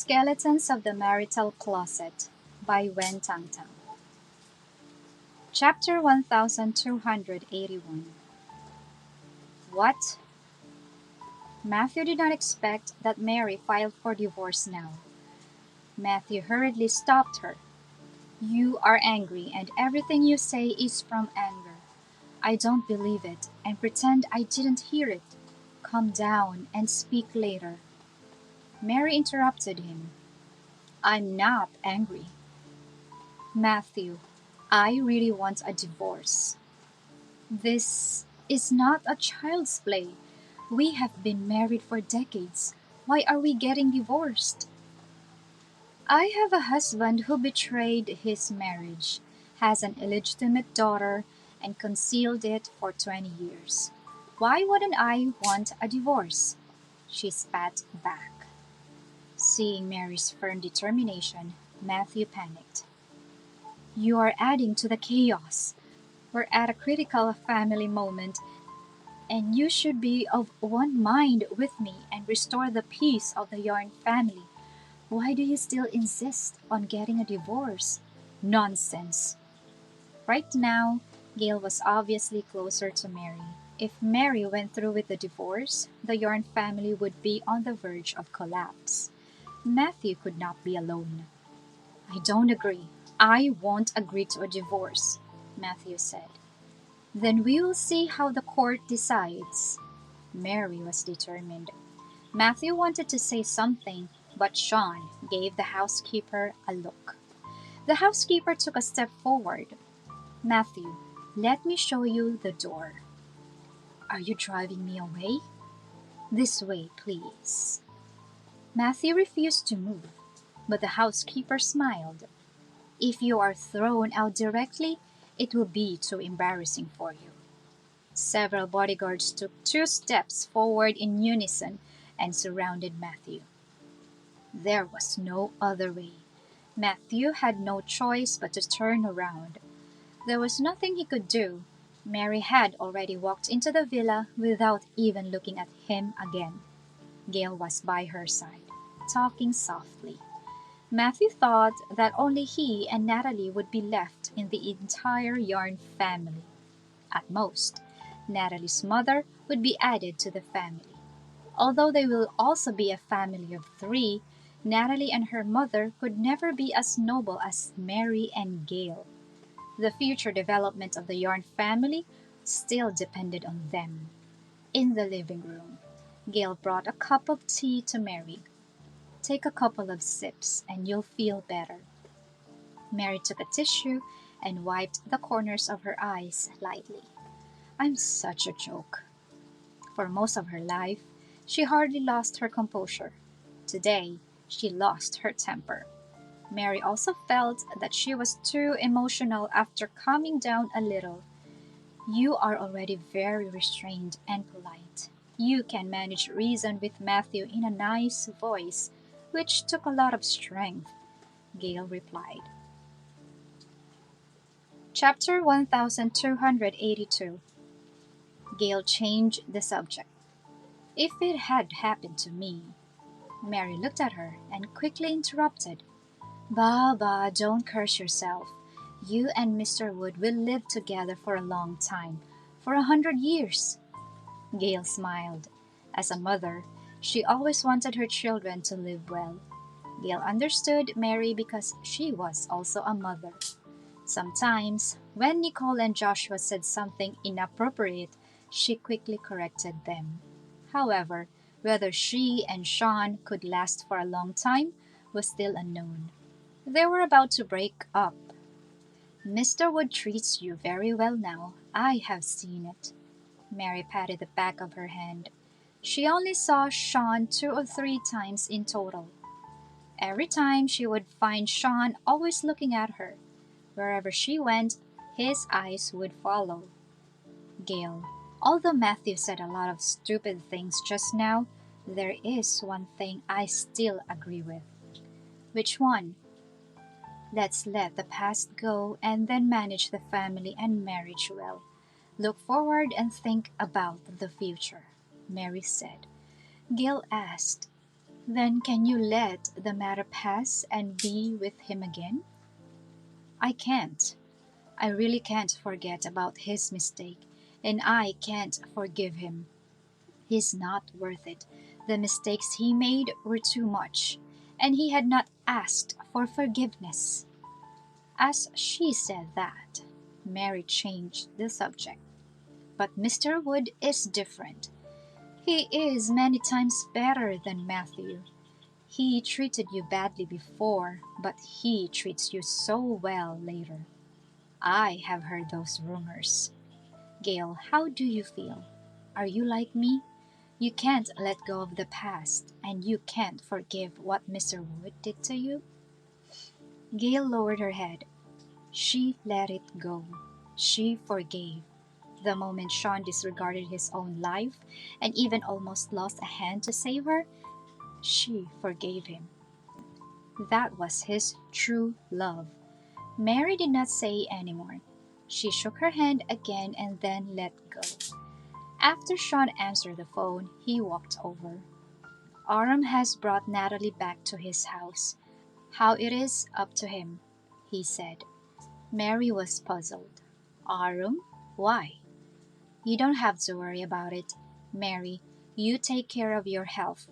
Skeletons of the Marital Closet by Wen Tang. Chapter 1281. What? Matthew did not expect that Mary filed for divorce now. Matthew hurriedly stopped her. You are angry, and everything you say is from anger. I don't believe it, and pretend I didn't hear it. Calm down and speak later. Mary interrupted him. I'm not angry. Matthew, I really want a divorce. This is not a child's play. We have been married for decades. Why are we getting divorced? I have a husband who betrayed his marriage, has an illegitimate daughter, and concealed it for 20 years. Why wouldn't I want a divorce? She spat back. Seeing Mary's firm determination, Matthew panicked. You are adding to the chaos. We're at a critical family moment, and you should be of one mind with me and restore the peace of the Yarn family. Why do you still insist on getting a divorce? Nonsense. Right now, Gale was obviously closer to Mary. If Mary went through with the divorce, the Yarn family would be on the verge of collapse. Matthew could not be alone. I don't agree. I won't agree to a divorce, Matthew said. Then we will see how the court decides. Mary was determined. Matthew wanted to say something, but Shawn gave the housekeeper a look. The housekeeper took a step forward. Matthew, let me show you the door. Are you driving me away? This way, please. Matthew refused to move, but the housekeeper smiled. If you are thrown out directly, it will be too embarrassing for you. Several bodyguards took 2 steps forward in unison and surrounded Matthew. There was no other way. Matthew had no choice but to turn around. There was nothing he could do. Mary had already walked into the villa without even looking at him again. Gale was by her side, talking softly. Matthew thought that only he and Natalie would be left in the entire Yarn family. At most, Natalie's mother would be added to the family. Although they will also be a family of 3, Natalie and her mother could never be as noble as Mary and Gale. The future development of the Yarn family still depended on them. In the living room, Gale brought a cup of tea to Mary. Take a couple of sips and you'll feel better. Mary took a tissue and wiped the corners of her eyes lightly. I'm such a joke. For most of her life, she hardly lost her composure. Today, she lost her temper. Mary also felt that she was too emotional after calming down a little. You are already very restrained and polite. You can manage reason with Matthew in a nice voice, which took a lot of strength, Gale replied. Chapter 1282. Gale changed the subject. If it had happened to me. Mary looked at her and quickly interrupted. Bah, don't curse yourself. You and Mr. Wood will live together for a long time, for 100 years. Gale smiled. As a mother, she always wanted her children to live well. Gale understood Mary because she was also a mother. Sometimes, when Nicole and Joshua said something inappropriate, she quickly corrected them. However, whether she and Shawn could last for a long time was still unknown. They were about to break up. Mr. Wood treats you very well now. I have seen it. Mary patted the back of her hand. She only saw Shawn 2 or 3 times in total. Every time she would find Shawn always looking at her. Wherever she went, his eyes would follow. Gale, although Matthew said a lot of stupid things just now, there is one thing I still agree with. Which one? Let's let the past go and then manage the family and marriage well. Look forward and think about the future, Mary said. Gale asked, Then can you let the matter pass and be with him again? I can't. I really can't forget about his mistake, and I can't forgive him. He's not worth it. The mistakes he made were too much, and he had not asked for forgiveness. As she said that, Mary changed the subject. But Mr. Wood is different. He is many times better than Matthew. He treated you badly before, but he treats you so well later. I have heard those rumors. Gale, how do you feel? Are you like me? You can't let go of the past, and you can't forgive what Mr. Wood did to you? Gale lowered her head. She let it go. She forgave. The moment Shawn disregarded his own life and even almost lost a hand to save her, she forgave him. That was his true love. Mary did not say any more. She shook her hand again and then let go. After Shawn answered the phone, he walked over. Aram has brought Natalie back to his house. How it is up to him, he said. Mary was puzzled. Aram? Why? You don't have to worry about it. Mary, you take care of your health.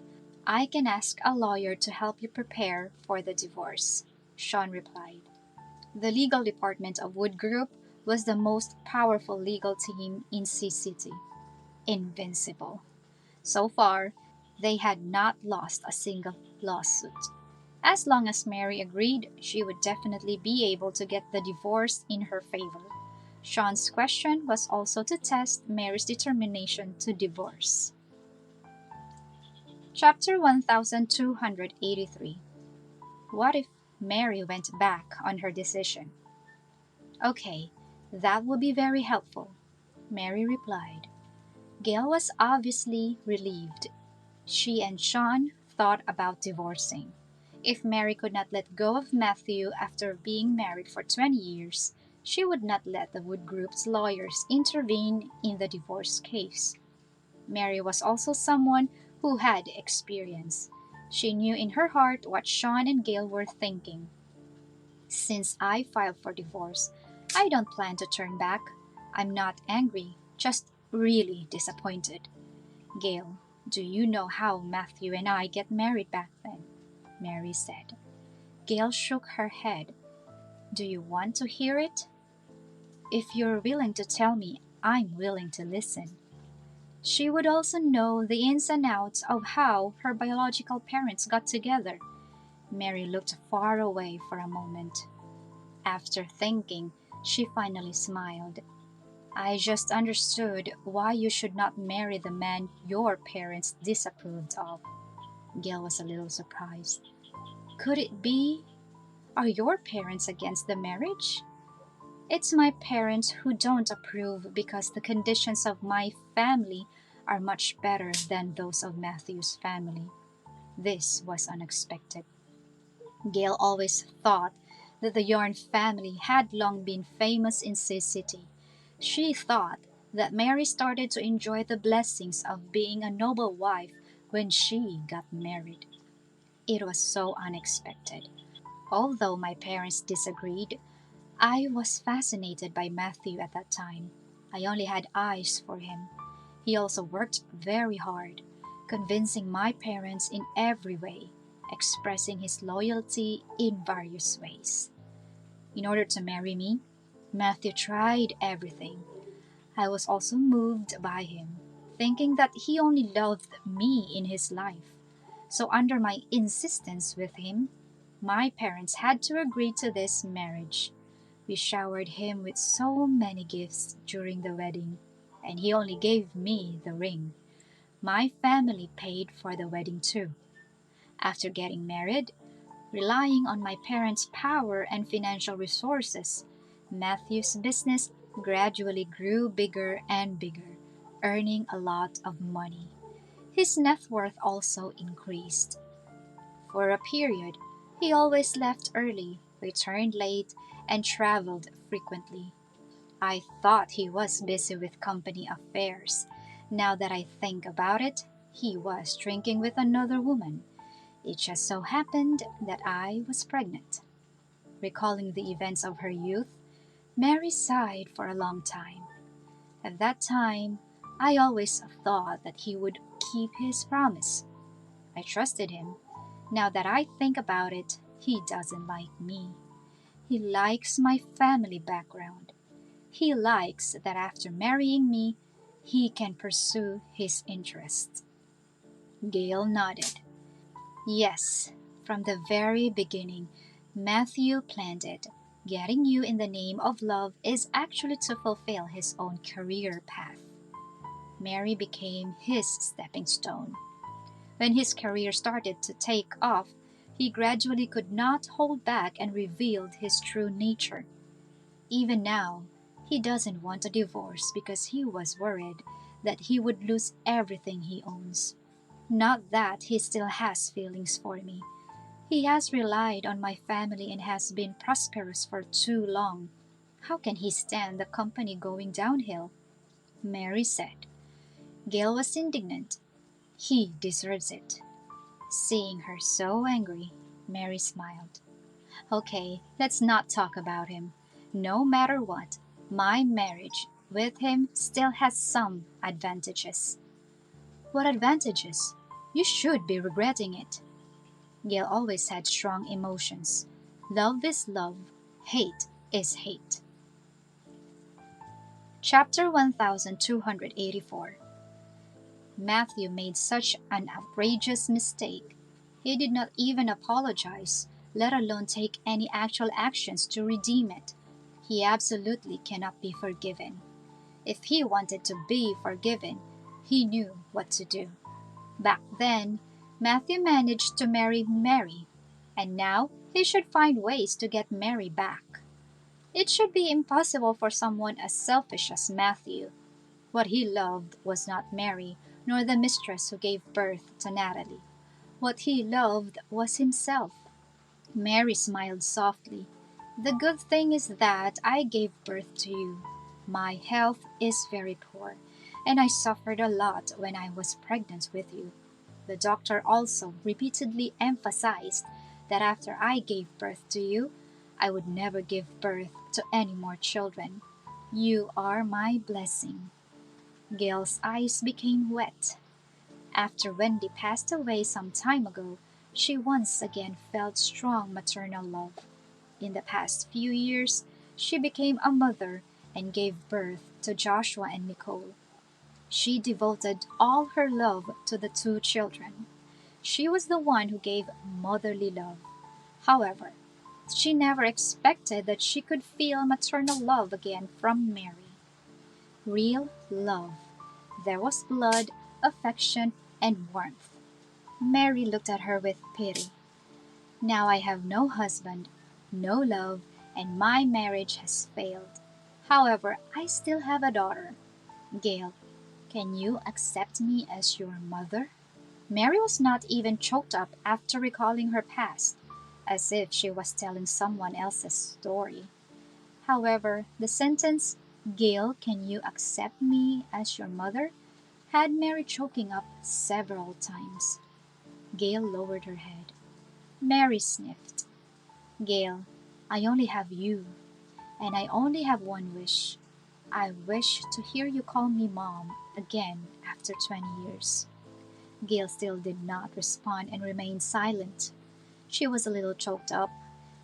I can ask a lawyer to help you prepare for the divorce, Shawn replied. The legal department of Wood Group was the most powerful legal team in Sea City. Invincible. So far, they had not lost a single lawsuit. As long as Mary agreed, she would definitely be able to get the divorce in her favor. Shawn's question was also to test Mary's determination to divorce. Chapter 1283. What if Mary went back on her decision? Okay, that would be very helpful, Mary replied. Gale was obviously relieved. She and Shawn thought about divorcing. If Mary could not let go of Matthew after being married for 20 years, she would not let the Wood Group's lawyers intervene in the divorce case. Mary was also someone who had experience. She knew in her heart what Shawn and Gale were thinking. Since I filed for divorce, I don't plan to turn back. I'm not angry, just really disappointed. Gale, do you know how Matthew and I get married back then? Mary said. Gale shook her head. Do you want to hear it? If you're willing to tell me, I'm willing to listen. She would also know the ins and outs of how her biological parents got together. Mary looked far away for a moment. After thinking, she finally smiled. I just understood why you should not marry the man your parents disapproved of. Gale was a little surprised. Could it be? Are your parents against the marriage? It's my parents who don't approve because the conditions of my family are much better than those of Matthew's family. This was unexpected. Gale always thought that the Yarn family had long been famous in Sea City. She thought that Mary started to enjoy the blessings of being a noble wife when she got married. It was so unexpected. Although my parents disagreed, I was fascinated by Matthew at that time. I only had eyes for him. He also worked very hard, convincing my parents in every way, expressing his loyalty in various ways. In order to marry me, Matthew tried everything. I was also moved by him, thinking that he only loved me in his life. So, under my insistence with him, my parents had to agree to this marriage. We showered him with so many gifts during the wedding, and he only gave me the ring. My family paid for the wedding too. After getting married, relying on my parents' power and financial resources, Matthew's business gradually grew bigger and bigger, earning a lot of money. His net worth also increased. For a period, he always left early, returned late, and traveled frequently. I thought he was busy with company affairs. Now that I think about it, he was drinking with another woman. It just so happened that I was pregnant. Recalling the events of her youth, Mary sighed for a long time. At that time, I always thought that he would keep his promise. I trusted him. Now that I think about it, he doesn't like me. He likes my family background. He likes that after marrying me, he can pursue his interests. Gale nodded. Yes, from the very beginning, Matthew planned it. Getting you in the name of love is actually to fulfill his own career path. Mary became his stepping stone. When his career started to take off, he gradually could not hold back and revealed his true nature. Even now, he doesn't want a divorce because he was worried that he would lose everything he owns. Not that he still has feelings for me. He has relied on my family and has been prosperous for too long. How can he stand the company going downhill? Mary said. Gale was indignant. He deserves it. Seeing her so angry, Mary smiled. Okay, let's not talk about him. No matter what, my marriage with him still has some advantages. What advantages? You should be regretting it. Gale always had strong emotions. Love is love, hate is hate. Chapter 1284. Matthew made such an outrageous mistake. He did not even apologize, let alone take any actual actions to redeem it. He absolutely cannot be forgiven. If he wanted to be forgiven, he knew what to do. Back then, Matthew managed to marry Mary, and now he should find ways to get Mary back. It should be impossible for someone as selfish as Matthew. What he loved was not Mary, nor the mistress who gave birth to Natalie. What he loved was himself. Mary smiled softly. The good thing is that I gave birth to you. My health is very poor, and I suffered a lot when I was pregnant with you. The doctor also repeatedly emphasized that after I gave birth to you, I would never give birth to any more children. You are my blessing. Gale's eyes became wet. After Wendy passed away some time ago, she once again felt strong maternal love. In the past few years, she became a mother and gave birth to Joshua and Nicole. She devoted all her love to the two children. She was the one who gave motherly love. However, she never expected that she could feel maternal love again from Mary. Real love. There was blood, affection, and warmth. Mary looked at her with pity. Now I have no husband, no love, and my marriage has failed. However, I still have a daughter. Gale, can you accept me as your mother? Mary was not even choked up after recalling her past, as if she was telling someone else's story. However, the sentence, Gale, can you accept me as your mother, had Mary choking up several times. Gale lowered her head. Mary sniffed. Gale, I only have you, and I only have one wish. I wish to hear you call me Mom again after 20 years. Gale still did not respond and remained silent. She was a little choked up.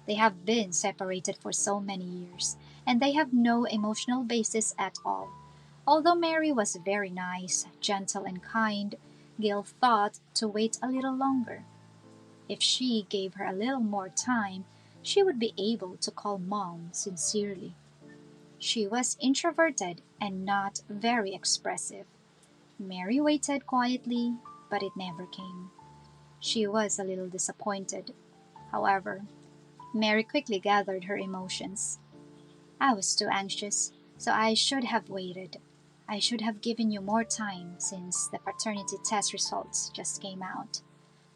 They have been separated for so many years, and they have no emotional basis at all. Although Mary was very nice, gentle, and kind, Gale thought to wait a little longer. If she gave her a little more time, she would be able to call Mom sincerely. She was introverted and not very expressive. Mary waited quietly, but it never came. She was a little disappointed. However, Mary quickly gathered her emotions. I was too anxious, so I should have waited. I should have given you more time since the paternity test results just came out.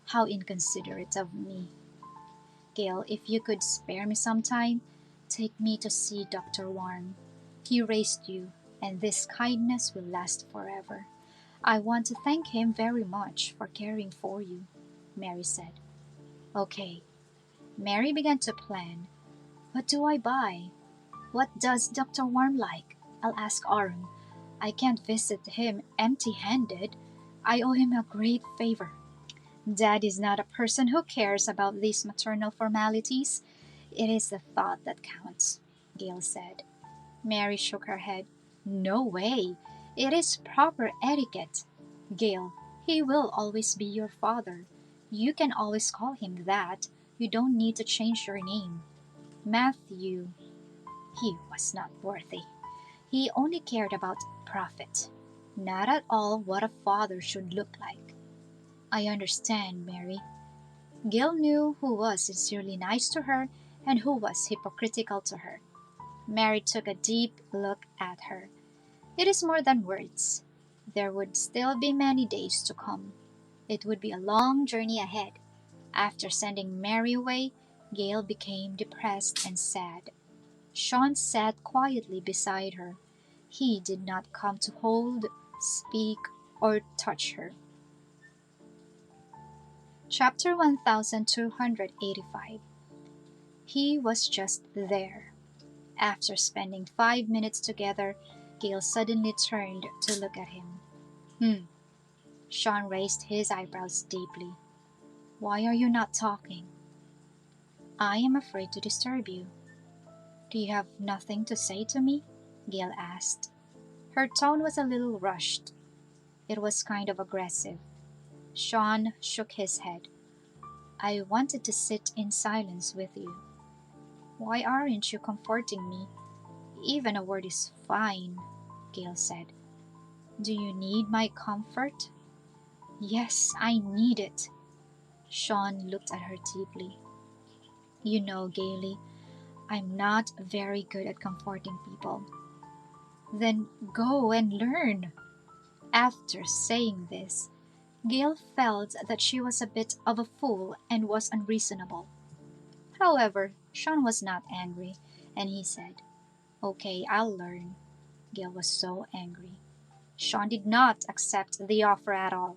How inconsiderate of me. Gale, if you could spare me some time, take me to see Dr. Warm. He raised you, and this kindness will last forever. I want to thank him very much for caring for you, Mary said. Okay, Mary began to plan. What do I buy? What does Dr. Warm like? I'll ask Aram. I can't visit him empty-handed. I owe him a great favor. Dad is not a person who cares about these maternal formalities. It is the thought that counts, Gale said. Mary shook her head. No way. It is proper etiquette. Gale, he will always be your father. You can always call him that. You don't need to change your name. Matthew, he was not worthy. He only cared about profit, not at all what a father should look like. I understand, Mary. Gale knew who was sincerely nice to her and who was hypocritical to her. Mary took a deep look at her. It is more than words. There would still be many days to come. It would be a long journey ahead. After sending Mary away, Gale became depressed and sad. Shawn sat quietly beside her. He did not come to hold, speak, or touch her. Chapter 1285. He was just there. After spending 5 minutes together, Gale suddenly turned to look at him. Shawn raised his eyebrows deeply. Why are you not talking? I am afraid to disturb you. Do you have nothing to say to me? Gale asked. Her tone was a little rushed. It was kind of aggressive. Shawn shook his head. I wanted to sit in silence with you. Why aren't you comforting me? Even a word is fine, Gale said. Do you need my comfort? Yes, I need it. Shawn looked at her deeply. You know, Gailey, I'm not very good at comforting people. Then go and learn. After saying this, Gale felt that she was a bit of a fool and was unreasonable. However, Shawn was not angry, and he said, Okay, I'll learn. Gale was so angry. Shawn did not accept the offer at all.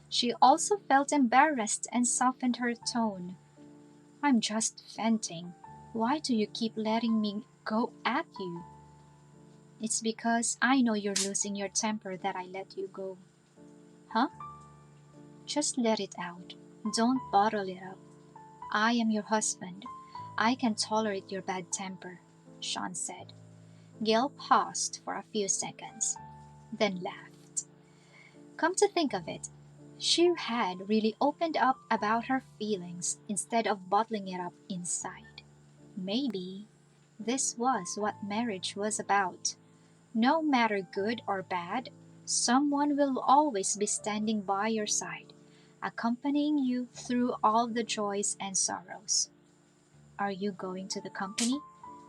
She also felt embarrassed and softened her tone. I'm just venting. Why do you keep letting me go at you? It's because I know you're losing your temper that I let you go. Huh? Just let it out. Don't bottle it up. I am your husband. I can tolerate your bad temper, Shawn said. Gale paused for a few seconds, then laughed. Come to think of it, she had really opened up about her feelings instead of bottling it up inside. Maybe this was what marriage was about. No matter good or bad, someone will always be standing by your side, accompanying you through all the joys and sorrows. Are you going to the company?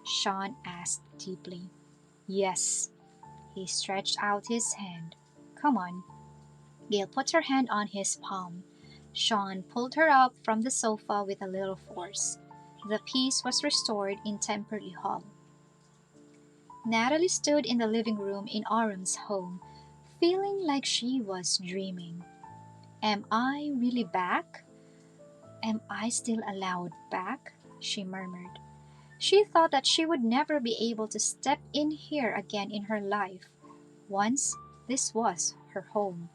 Shawn asked deeply. Yes. He stretched out his hand. Come on. Gale put her hand on his palm. Shawn pulled her up from the sofa with a little force. The peace was restored in Temperley Hall. Natalie stood in the living room in Aram's home, feeling like she was dreaming. Am I really back? Am I still allowed back? She murmured. She thought that she would never be able to step in here again in her life. Once, this was her home.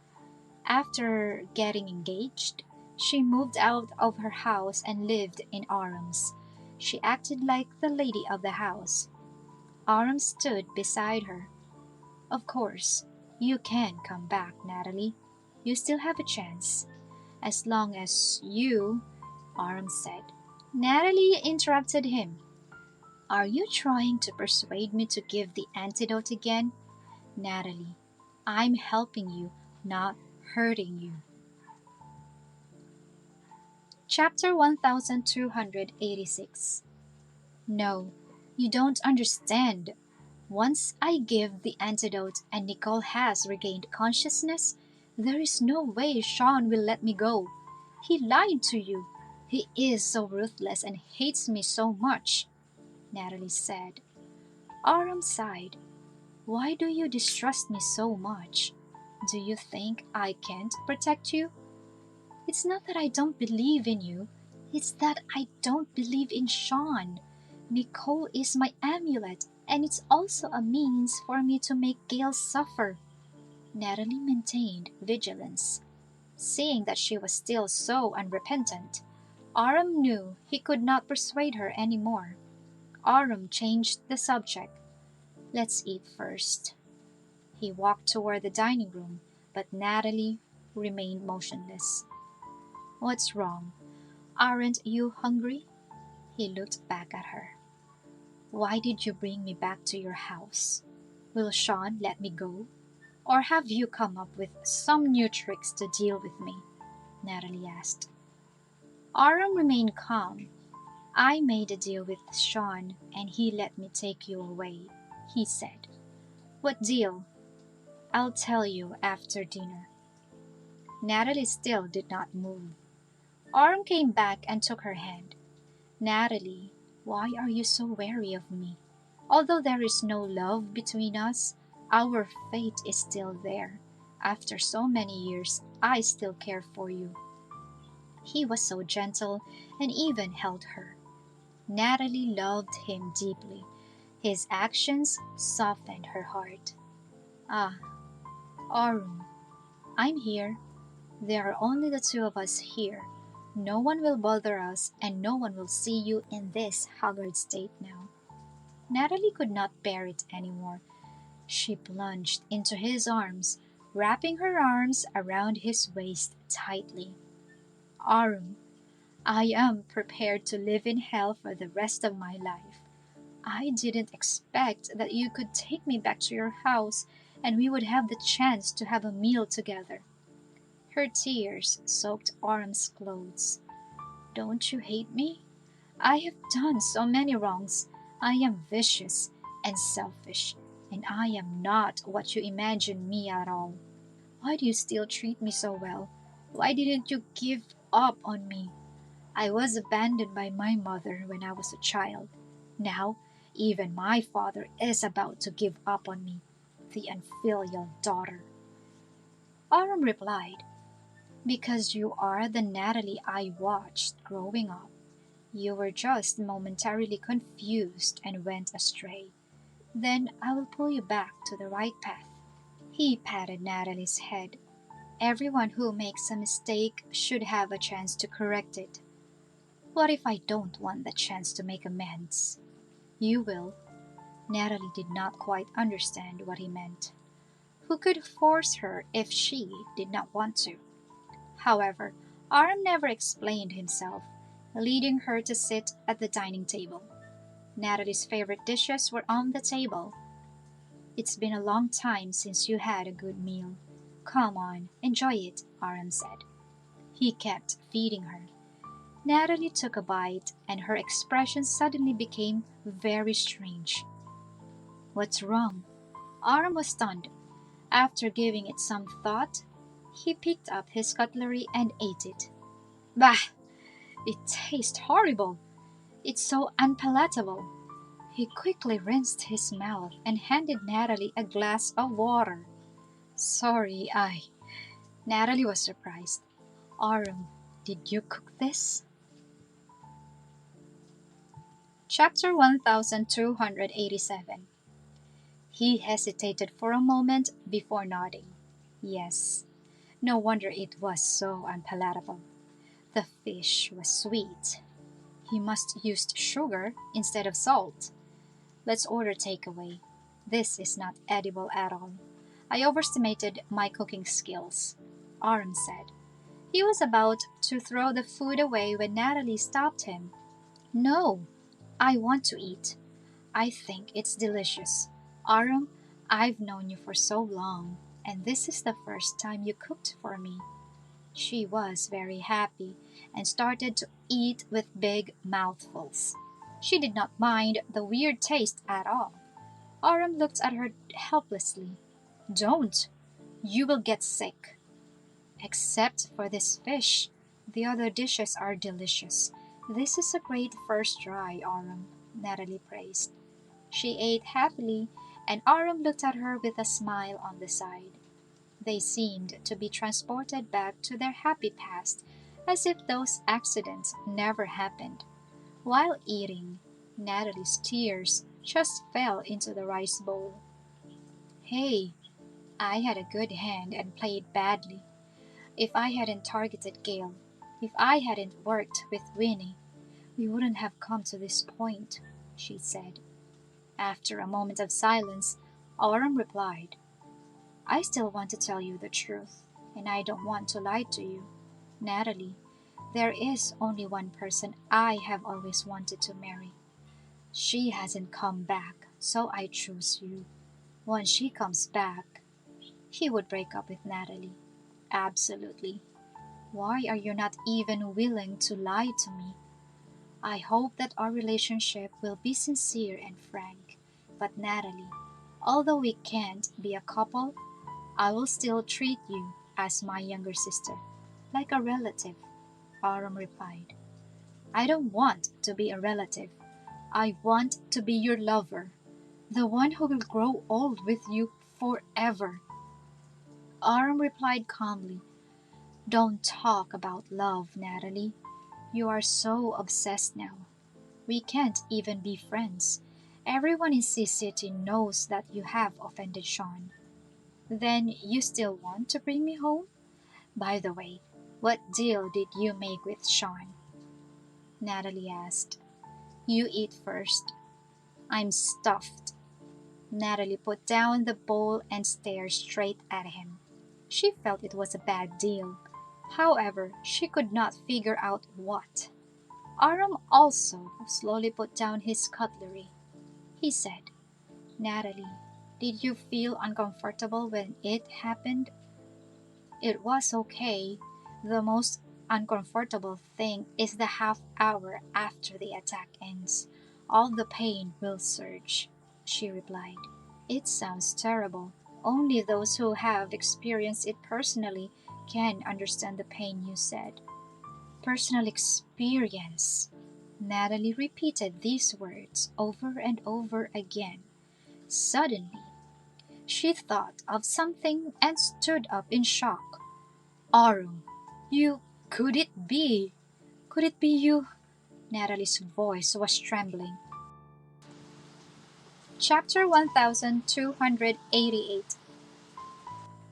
After getting engaged, she moved out of her house and lived in Aram's. She acted like the lady of the house. Aram stood beside her. Of course, you can come back, Natalie. You still have a chance. As long as you, Aram said. Natalie interrupted him. Are you trying to persuade me to give the antidote again? Natalie, I'm helping you, not hurting you. Chapter 1286. No, you don't understand. Once I give the antidote and Nicole has regained consciousness, there is no way Shawn will let me go. He lied to you. He is so ruthless and hates me so much, Natalie said. Aram sighed. Why do you distrust me so much? Do you think I can't protect you? It's not that I don't believe in you. It's that I don't believe in Shawn. Nicole is my amulet, and it's also a means for me to make Gale suffer. Natalie maintained vigilance. Seeing that she was still so unrepentant, Aram knew he could not persuade her any more. Aram changed the subject. Let's eat first. He walked toward the dining room, but Natalie remained motionless. What's wrong? Aren't you hungry? He looked back at her. Why did you bring me back to your house? Will Shawn let me go? Or have you come up with some new tricks to deal with me? Natalie asked. Aram remained calm. I made a deal with Shawn and he let me take you away, he said. What deal? I'll tell you after dinner. Natalie still did not move. Aram came back and took her hand. Natalie, why are you so wary of me? Although there is no love between us, our fate is still there. After so many years, I still care for you. He was so gentle and even held her. Natalie loved him deeply. His actions softened her heart. Ah, Arum, I'm here. There are only the two of us here. No one will bother us, and no one will see you in this haggard state now. Natalie could not bear it anymore. She plunged into his arms, wrapping her arms around his waist tightly. Arum, I am prepared to live in hell for the rest of my life. I didn't expect that you could take me back to your house and we would have the chance to have a meal together. Her tears soaked Arum's clothes. Don't you hate me? I have done so many wrongs. I am vicious and selfish, and I am not what you imagine me at all. Why do you still treat me so well? Why didn't you give up on me? I was abandoned by my mother when I was a child. Now, even my father is about to give up on me, the unfilial daughter. Aram replied, because you are the Natalie I watched growing up. You were just momentarily confused and went astray. Then I will pull you back to the right path. He patted Natalie's head. Everyone who makes a mistake should have a chance to correct it. What if I don't want the chance to make amends? You will. Natalie did not quite understand what he meant. Who could force her if she did not want to? However, Aram never explained himself, leading her to sit at the dining table. Natalie's favorite dishes were on the table. It's been a long time since you had a good meal. Come on, enjoy it, Aram said. He kept feeding her. Natalie took a bite, and her expression suddenly became very strange. What's wrong? Aram was stunned. After giving it some thought, he picked up his cutlery and ate it. Bah! It tastes horrible. It's so unpalatable. He quickly rinsed his mouth and handed Natalie a glass of water. Sorry, Natalie was surprised. Aram, did you cook this? Chapter 1287. He hesitated for a moment before nodding. Yes, no wonder it was so unpalatable. The fish was sweet. He must use sugar instead of salt. Let's order takeaway. This is not edible at all. I overestimated my cooking skills, Aram said. He was about to throw the food away when Natalie stopped him. No, I want to eat. I think it's delicious. Aram, I've known you for so long, and this is the first time you cooked for me. She was very happy and started to eat with big mouthfuls. She did not mind the weird taste at all. Aram looked at her helplessly. Don't! You will get sick. Except for this fish. The other dishes are delicious. This is a great first try, Aram, Natalie praised. She ate happily, and Aram looked at her with a smile on the side. They seemed to be transported back to their happy past as if those accidents never happened. While eating, Natalie's tears just fell into the rice bowl. Hey, I had a good hand and played badly. If I hadn't targeted Gale, if I hadn't worked with Winnie, we wouldn't have come to this point, she said. After a moment of silence, Autumn replied, I still want to tell you the truth, and I don't want to lie to you. Natalie, there is only one person I have always wanted to marry. She hasn't come back, so I choose you. When she comes back, he would break up with Natalie. Absolutely. Why are you not even willing to lie to me? I hope that our relationship will be sincere and frank. But Natalie, although we can't be a couple, I will still treat you as my younger sister, like a relative, Autumn replied. I don't want to be a relative. I want to be your lover, the one who will grow old with you forever. Autumn replied calmly, don't talk about love, Natalie. You are so obsessed now. We can't even be friends. Everyone in C City knows that you have offended Shawn. Then you still want to bring me home? By the way, what deal did you make with Shawn? Natalie asked. You eat first. I'm stuffed. Natalie put down the bowl and stared straight at him. She felt it was a bad deal. However, she could not figure out what. Aram also slowly put down his cutlery. He said, Natalie, did you feel uncomfortable when it happened? It was okay. The most uncomfortable thing is the half hour after the attack ends. All the pain will surge, she replied. It sounds terrible. Only those who have experienced it personally can understand the pain, you said. Personal experience. Natalie repeated these words over and over again. Suddenly, she thought of something and stood up in shock. Arum, you, could it be? Could it be you? Natalie's voice was trembling. Chapter 1288.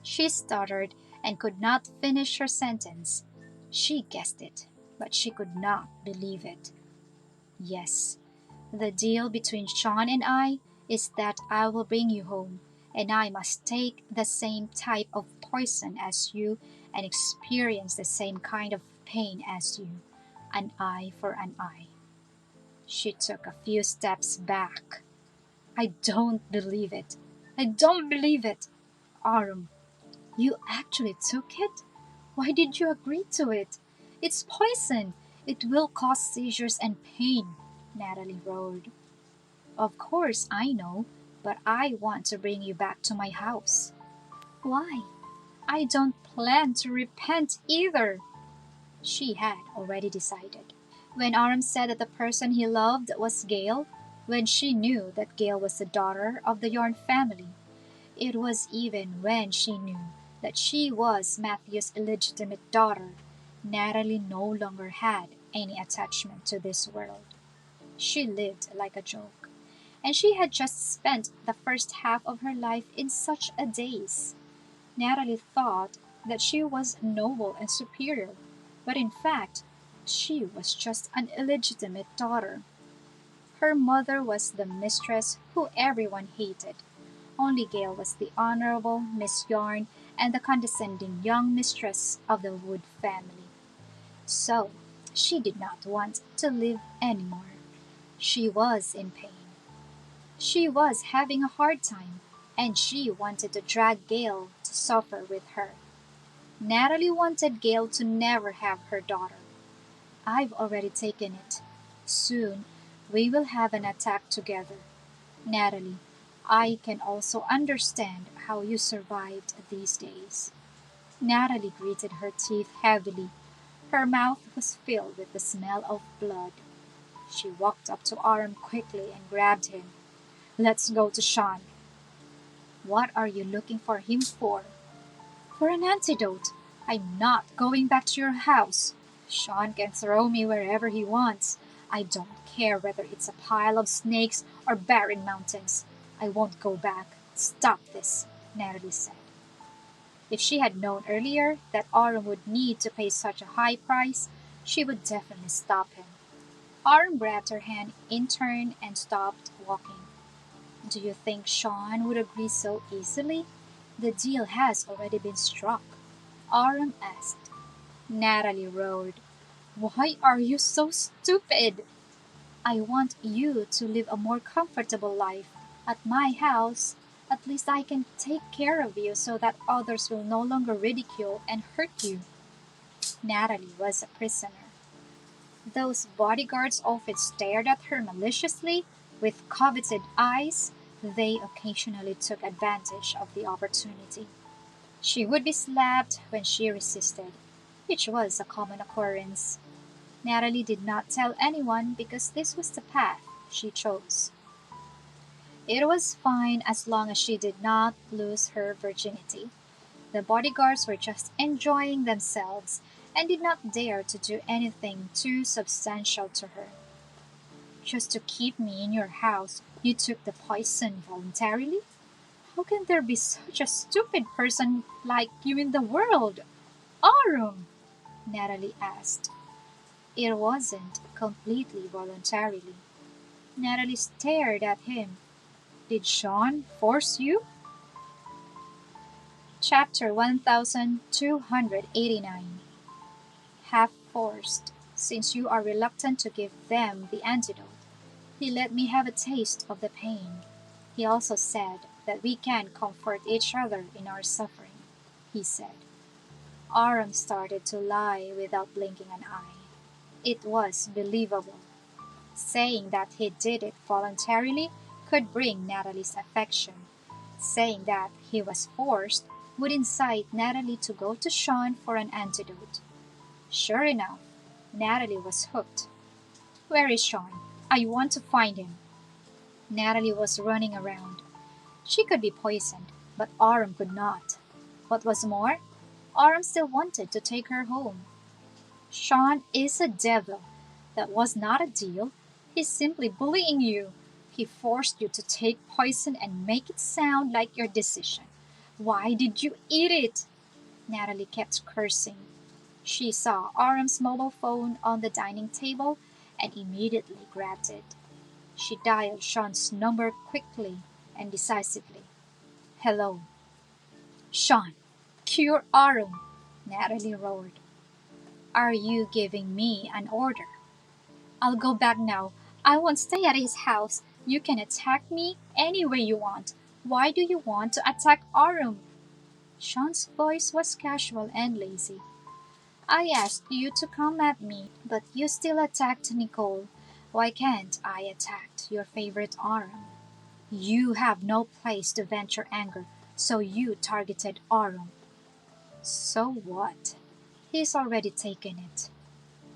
She stuttered and could not finish her sentence. She guessed it, but she could not believe it. Yes, the deal between Shawn and I is that I will bring you home, and I must take the same type of poison as you and experience the same kind of pain as you. An eye for an eye. She took a few steps back. I don't believe it. I don't believe it. Arum, you actually took it? Why did you agree to it? It's poison. It will cause seizures and pain, Natalie roared. Of course I know, but I want to bring you back to my house. Why? I don't plan to repent either. She had already decided. When Aram said that the person he loved was Gale, when she knew that Gale was the daughter of the Yorn family, it was even when she knew that she was Matthew's illegitimate daughter, Natalie no longer had any attachment to this world. She lived like a joke, and she had just spent the first half of her life in such a daze. Natalie thought that she was noble and superior, but in fact, she was just an illegitimate daughter. Her mother was the mistress who everyone hated. Only Gale was the honorable Miss Yarn and the condescending young mistress of the Wood family. So, she did not want to live anymore. She was in pain. She was having a hard time, and she wanted to drag Gale to suffer with her. Natalie wanted Gale to never have her daughter. I've already taken it. Soon, we will have an attack together. Natalie, I can also understand how you survived these days. Natalie gritted her teeth heavily. Her mouth was filled with the smell of blood. She walked up to Aram quickly and grabbed him. Let's go to Shawn. What are you looking for him for? For an antidote. I'm not going back to your house. Shawn can throw me wherever he wants. I don't care whether it's a pile of snakes or barren mountains. I won't go back. Stop this, Natalie said. If she had known earlier that Autumn would need to pay such a high price, she would definitely stop him. Autumn grabbed her hand in turn and stopped walking. Do you think Shawn would agree so easily? The deal has already been struck. Autumn asked. Natalie roared. Why are you so stupid? I want you to live a more comfortable life. At my house, at least I can take care of you so that others will no longer ridicule and hurt you. Natalie was a prisoner. Those bodyguards often stared at her maliciously with coveted eyes. They occasionally took advantage of the opportunity. She would be slapped when she resisted, which was a common occurrence. Natalie did not tell anyone because this was the path she chose. It was fine as long as she did not lose her virginity. The bodyguards were just enjoying themselves and did not dare to do anything too substantial to her. Just to keep me in your house, you took the poison voluntarily? How can there be such a stupid person like you in the world? Arum! Natalie asked. It wasn't completely voluntarily. Natalie stared at him. Did Shawn force you? Chapter 1289. Half forced, since you are reluctant to give them the antidote. He let me have a taste of the pain. He also said that we can comfort each other in our suffering, he said. Aram started to lie without blinking an eye. It was believable. Saying that he did it voluntarily could bring Natalie's affection. Saying that he was forced would incite Natalie to go to Shawn for an antidote. Sure enough, Natalie was hooked. Where is Shawn? I want to find him. Natalie was running around. She could be poisoned, but Aram could not. What was more, Aram still wanted to take her home. Shawn is a devil. That was not a deal. He's simply bullying you. He forced you to take poison and make it sound like your decision. Why did you eat it? Natalie kept cursing. She saw Aram's mobile phone on the dining table and immediately grabbed it. She dialed Shawn's number quickly and decisively. Hello. Shawn, cure Aram, Natalie roared. Are you giving me an order? I'll go back now. I won't stay at his house. You can attack me any way you want. Why do you want to attack Aram? Shawn's voice was casual and lazy. I asked you to come at me, but you still attacked Nicole. Why can't I attack your favorite Aram? You have no place to vent your anger, so you targeted Aram. So what? He's already taken it.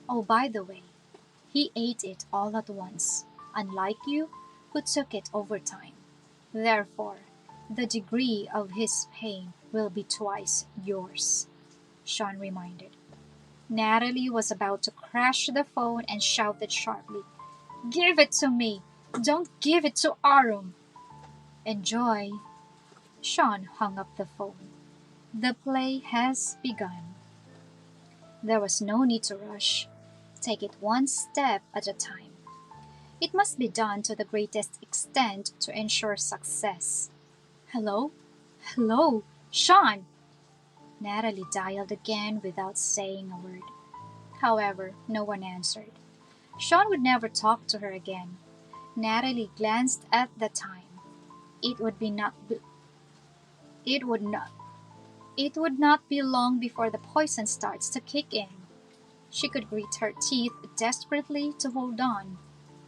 Oh, by the way, he ate it all at once, unlike you, who took it over time. Therefore, the degree of his pain will be twice yours, Shawn reminded. Natalie was about to crash the phone and shouted sharply, Give it to me! Don't give it to Arum! Enjoy! Shawn hung up the phone. The play has begun. There was no need to rush. Take it one step at a time. It must be done to the greatest extent to ensure success. Hello? Hello? Shawn! Natalie dialed again without saying a word. However, no one answered. Shawn would never talk to her again. Natalie glanced at the time. It would not be long before the poison starts to kick in. She could grit her teeth desperately to hold on,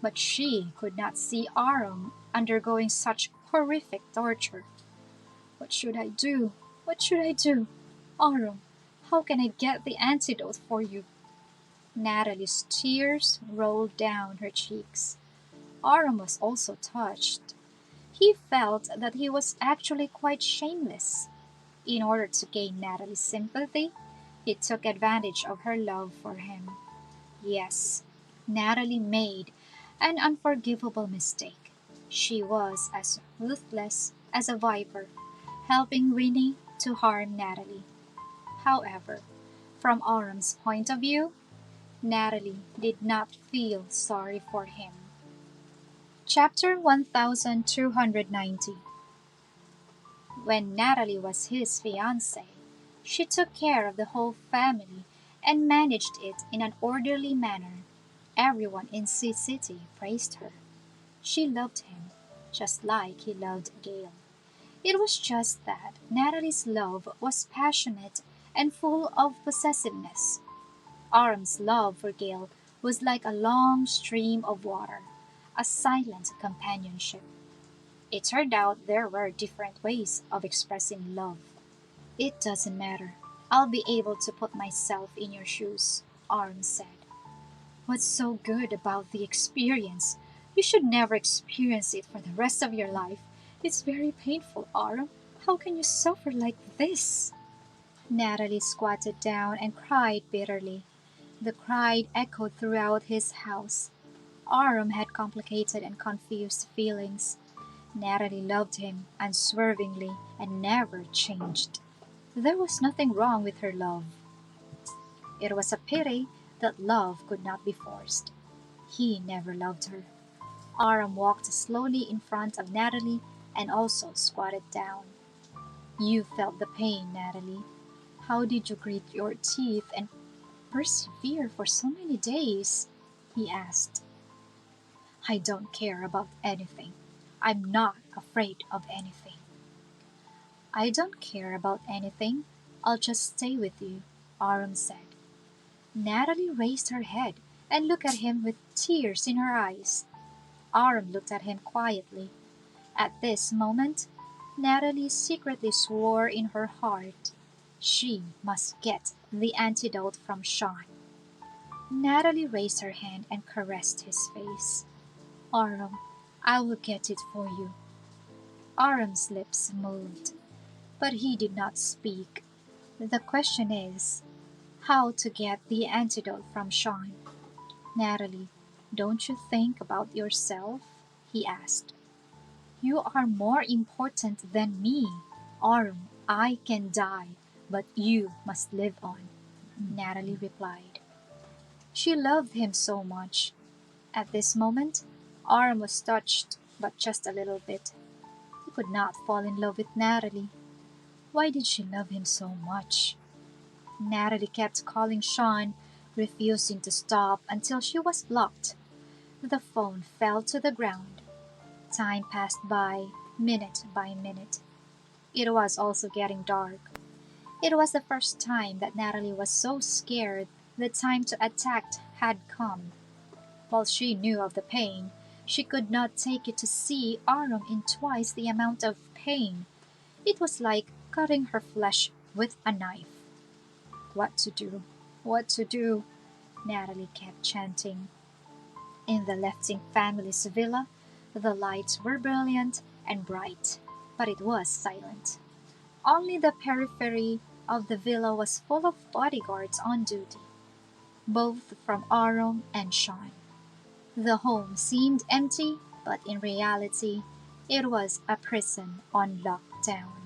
but she could not see Aram undergoing such horrific torture. What should I do? What should I do? Aram, how can I get the antidote for you? Natalie's tears rolled down her cheeks. Aram was also touched. He felt that he was actually quite shameless. In order to gain Natalie's sympathy, He took advantage of her love for him. Yes, Natalie made an unforgivable mistake. She was as ruthless as a viper, helping Winnie to harm Natalie. However, from Autumn's point of view, Natalie did not feel sorry for him. Chapter 1290. When Natalie was his fiancée, she took care of the whole family and managed it in an orderly manner. Everyone in Sea City praised her. She loved him, just like he loved Gale. It was just that Natalie's love was passionate and full of possessiveness. Autumn's love for Gale was like a long stream of water, a silent companionship. It turned out there were different ways of expressing love. It doesn't matter. I'll be able to put myself in your shoes, Autumn said. What's so good about the experience? You should never experience it for the rest of your life. It's very painful, Autumn. How can you suffer like this? Natalie squatted down and cried bitterly. The cry echoed throughout his house. Autumn had complicated and confused feelings. Natalie loved him unswervingly and never changed. There was nothing wrong with her love. It was a pity that love could not be forced. He never loved her. Autumn walked slowly in front of Natalie and also squatted down. You felt the pain, Natalie. How did you grit your teeth and persevere for so many days? He asked. I don't care about anything. I'm not afraid of anything. I don't care about anything. I'll just stay with you, Autumn said. Natalie raised her head and looked at him with tears in her eyes. Autumn looked at him quietly. At this moment, Natalie secretly swore in her heart she must get the antidote from Shawn. Natalie raised her hand and caressed his face. Autumn, I will get it for you. Autumn's lips moved, but he did not speak. The question is, how to get the antidote from Shawn? Natalie, don't you think about yourself? He asked. You are more important than me. Autumn, I can die, but you must live on, Natalie replied. She loved him so much. At this moment, Autumn was touched, but just a little bit. He could not fall in love with Natalie. Why did she love him so much? Natalie kept calling Shawn, refusing to stop until she was blocked. The phone fell to the ground. Time passed by, minute by minute. It was also getting dark. It was the first time that Natalie was so scared the time to attack had come. While she knew of the pain, she could not take it to see Autumn in twice the amount of pain. It was like cutting her flesh with a knife. What to do? What to do? Natalie kept chanting. In the Lefting family's villa, the lights were brilliant and bright, but it was silent. Only the periphery of the villa was full of bodyguards on duty, both from Autumn and Shawn. The home seemed empty, but in reality, it was a prison on lockdown.